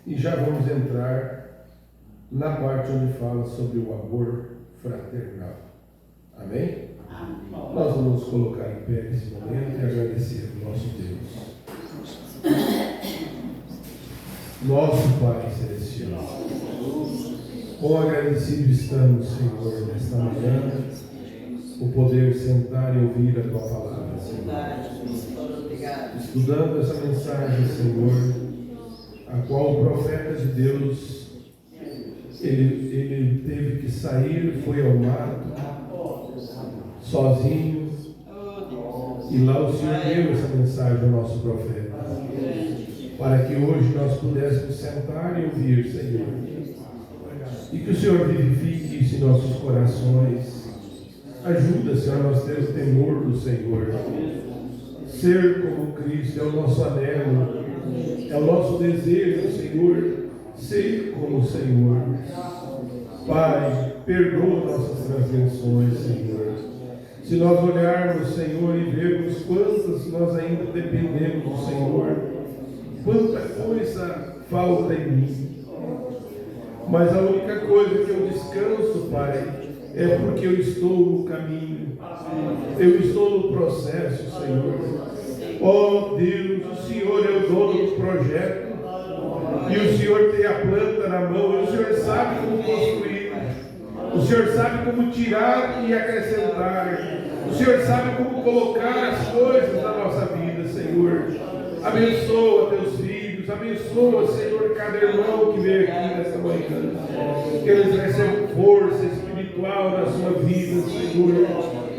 e já vamos entrar na parte onde fala sobre o amor fraternal. Amém? Amém. Nós vamos nos colocar em pé nesse momento e agradecer ao nosso Deus. Nosso Pai Celestial, quão agradecidos estamos, Senhor, nesta manhã, por poder sentar e ouvir a Tua palavra, Senhor. Estudando essa mensagem, Senhor, a qual o profeta de Deus, ele teve que sair, foi ao mato, sozinho, e lá o Senhor deu essa mensagem ao nosso profeta, para que hoje nós pudéssemos sentar e ouvir, Senhor, e que o Senhor vivifique isso em nossos corações. Ajuda, Senhor, a nós ter o temor do Senhor. Ser como Cristo é o nosso anelo, é o nosso desejo, Senhor, ser como o Senhor. Pai, perdoa nossas transgressões, Senhor. Se nós olharmos, Senhor, e vermos quantas nós ainda dependemos do Senhor, quanta coisa falta em mim. Mas a única coisa que eu descanso, Pai, é porque eu estou no caminho, eu estou no processo, Senhor. Oh Deus, o Senhor é o dono do projeto, e o Senhor tem a planta na mão, e o Senhor sabe como construir, o Senhor sabe como tirar e acrescentar, o Senhor sabe como colocar as coisas na nossa vida, Senhor. Abençoa teus filhos, abençoa, Senhor, cada irmão que veio aqui nesta manhã, que eles recebam força espiritual na sua vida, Senhor,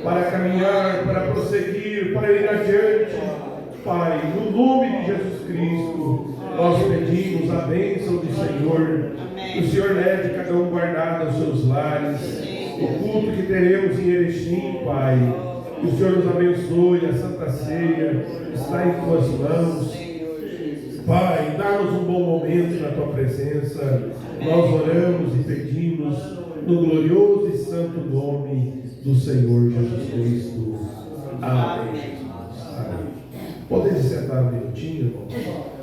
para caminhar, para prosseguir, para ir adiante. Pai, no nome de Jesus Cristo, nós pedimos a bênção do Senhor, que o Senhor leve cada um guardado aos seus lares, o culto que teremos em Erechim, Pai, que o Senhor nos abençoe, a Santa Ceia está em tuas mãos. Pai, dá-nos um bom momento na tua presença, nós oramos e pedimos no glorioso e santo nome do Senhor Jesus Cristo. Amém. Podem se sentar um minutinho, irmão?